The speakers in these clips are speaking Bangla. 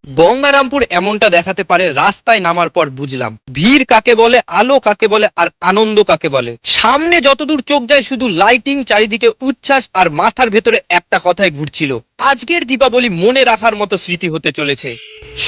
গঙ্গারামপুর এমনটা দেখাতে পারে রাস্তায় নামার পর বুঝলাম ভিড় কাকে বলে, আলো কাকে বলে, আর আনন্দ কাকে বলে। সামনে যতদূর চোখ যায় শুধু লাইটিং, চারিদিকে উচ্ছ্বাস, আর মাথার ভেতরে একটা কথাই ঘুরছিল, আজকের দীপাবলি মনে রাখার মতো স্মৃতি হতে চলেছে।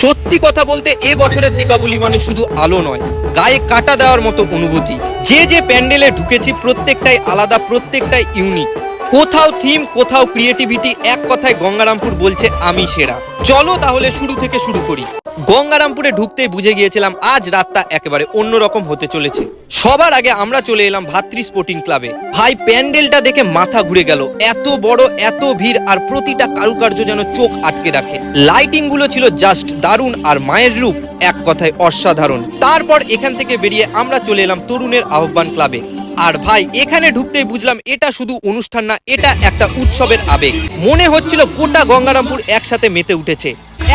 সত্যি কথা বলতে এ বছরের দীপাবলি মানে শুধু আলো নয়, গায়ে কাটা দেওয়ার মতো অনুভূতি। যে যে প্যান্ডেলে ঢুকেছি প্রত্যেকটাই আলাদা, প্রত্যেকটাই ইউনিক। কোথাও থিম, কোথাও ক্রিয়েটিভিটি, এক কথায় গঙ্গারামপুর বলছে আমি সেরা। চলো তাহলে শুরু থেকে শুরু করি। গঙ্গারামপুরে ঢুকতেই বুঝে গিয়েছিলাম আজ রাতটা একেবারে অন্যরকম হতে চলেছে। সবার আগে আমরা চলে এলাম ভাতৃ স্পোর্টিং ক্লাবে। ভাই প্যান্ডেলটা দেখে মাথা ঘুরে গেল, এত বড়, এত ভিড়, আর প্রতিটা কারুকার্য যেন চোখ আটকে রাখে। লাইটিং গুলো ছিল জাস্ট দারুণ, আর মায়ের রূপ এক কথায় অসাধারণ। তারপর এখান থেকে বেরিয়ে আমরা চলে এলাম তরুণের আহ্বান ক্লাবে। আর ভাই এখানে ঢুকতেই বুঝলাম এটা শুধু অনুষ্ঠান না, এটা একটা উৎসবের আবেগ। মনে হচ্ছিল গোটা গঙ্গারামপুর একসাথে মেতে উঠেছে,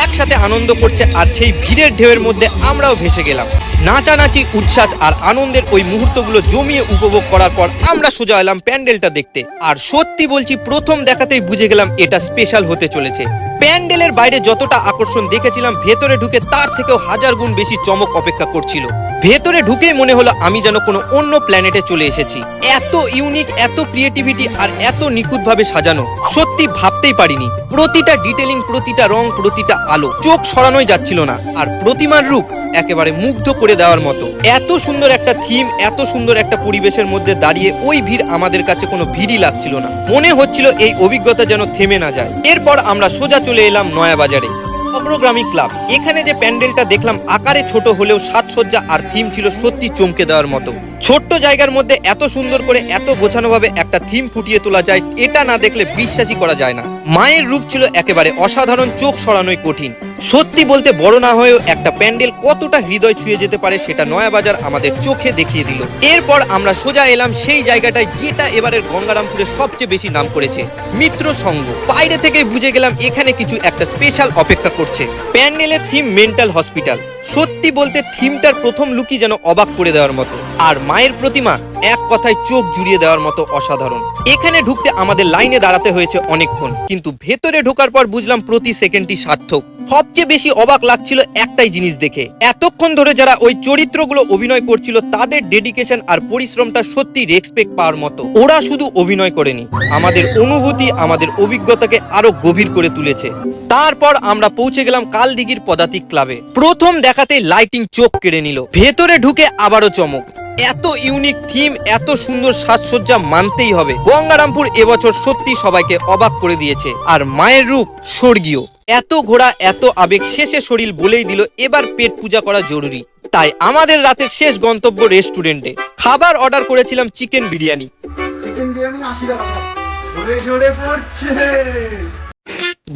একসাথে আনন্দ করছে, আর সেই ভিড়ের ঢেউয়ের মধ্যে আমরাও ভেসে গেলাম। নাচানাচি, উচ্ছ্বাস আর আনন্দের ওই মুহূর্তগুলো জমিয়ে উপভোগ করার পর আমরা সোজা এলাম প্যান্ডেলটা দেখতে। আর সত্যি বলছি, প্রথম দেখাতেই বুঝে গেলাম এটা স্পেশাল হতে চলেছে। প্যান্ডেলের বাইরে যতটা আকর্ষণ দেখেছিলাম, ভেতরে ঢুকে তার থেকেও হাজার গুণ বেশি চমক অপেক্ষা করছিল। ভেতরে ঢুকেই মনে হলো আমি যেন কোনো অন্য প্ল্যানেটে চলে এসেছি। এত ইউনিক, এত ক্রিয়েটিভিটি, আর এত নিখুঁতভাবে সাজানো, সত্যি ভাবতেই পারিনি। প্রতিটা ডিটেলিং, প্রতিটা রং, প্রতিটা আলো, চোখ সরানোই যাচ্ছিল না। আর প্রতিমার রূপ একেবারে মুগ্ধ করে দেওয়ার মতো। এত সুন্দর একটা থিম, এত সুন্দর একটা পরিবেশের মধ্যে দাঁড়িয়ে ওই ভিড় আমাদের কাছে কোনো ভিড়ই লাগছিল না। মনে হচ্ছিল এই অভিজ্ঞতা যেন থেমে না যায়। এরপর আমরা সোজা চলে এলাম নয়াবাজারে অগ্রগ্রামী ক্লাব। এখানে যে প্যান্ডেলটা দেখলাম আকারে ছোট হলেও সাজসজ্জা আর থিম ছিল সত্যি চমকে দেওয়ার মতো। ছোট্ট জায়গার মধ্যে এত সুন্দর করে, এত গোছানোভাবে একটা থিম ফুটিয়ে তোলা যায়, এটা না দেখলে বিশ্বাসই করা যায় না। মায়ের রূপ ছিল একেবারে অসাধারণ, চোখ সরানোই কঠিন। সত্যি বলতে বড় না হয়েও একটা প্যান্ডেল কতটা হৃদয় ছুঁয়ে যেতে পারে সেটা নয়াবাজার আমাদের চোখে দেখিয়ে দিল। এরপর আমরা সোজা এলাম সেই জায়গাটায় যেটা এবারের গঙ্গারামপুরে সবচেয়ে বেশি নাম করেছে, মিত্র সংঘ। বাইরে থেকে বুঝে গেলাম এখানে কিছু একটা স্পেশাল অপেক্ষা করছে। প্যান্ডেলের থিম মেন্টাল হসপিটাল। সত্যি বলতে থিমটার প্রথম লুকই যেন অবাক করে দেওয়ার মতো, আর মায়ের প্রতিমা এক কথায় চোখ জুড়িয়ে দেওয়ার মতো অসাধারণ। এখানে ঢুকতে আমাদের লাইনে দাঁড়াতে হয়েছে অনেকক্ষণ, কিন্তু ভেতরে ঢোকার পর বুঝলাম প্রতি সেকেন্ডটি সার্থক। সবচেয়ে বেশি অবাক লাগছিল একটাই জিনিস দেখে, এতক্ষণ ধরে যারা ওই চরিত্রগুলো অভিনয় করছিল তাদের ডেডিকেশন আর পরিশ্রমটা সত্যি রেসপেক্ট পাওয়ার মতো। ওরা শুধু অভিনয় করেনি, আমাদের অনুভূতি, আমাদের অভিজ্ঞতাকে আরো গভীর করে তুলেছে। তারপর আমরা পৌঁছে গেলাম কালদিঘির পদাতিক ক্লাবে। প্রথম দেখাতে লাইটিং চোখ কেড়ে নিল। ভেতরে ঢুকে আবারও চমক, এত ইউনিক থিম, এত সুন্দর সাজসজ্জা, মানতেই হবে গঙ্গারামপুর এবছর সত্যি সবাইকে অবাক করে দিয়েছে। আর মায়ের রূপ স্বর্গীয়। এত ঘোড়া, এত আবেগ, শেষে শরীর বলেই দিল এবার পেট পূজা করা জরুরি। তাই আমাদের রাতের শেষ গন্তব্য রেস্টুরেন্টে। খাবার অর্ডার করেছিলাম চিকেন বিরিয়ানি।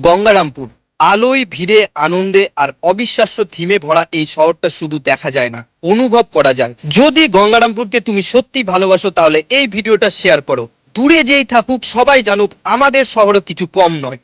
গঙ্গারামপুর আলোয়, ভিড়ে, আনন্দে আর অবিশ্বাস্য থিমে ভরা এই শহরটা শুধু দেখা যায় না, অনুভব করা যায়। যদি গঙ্গারামপুরকে তুমি সত্যি ভালোবাসো তাহলে এই ভিডিওটা শেয়ার করো। দূরে যেই থাকুক সবাই জানুক আমাদের শহরও কিছু কম নয়।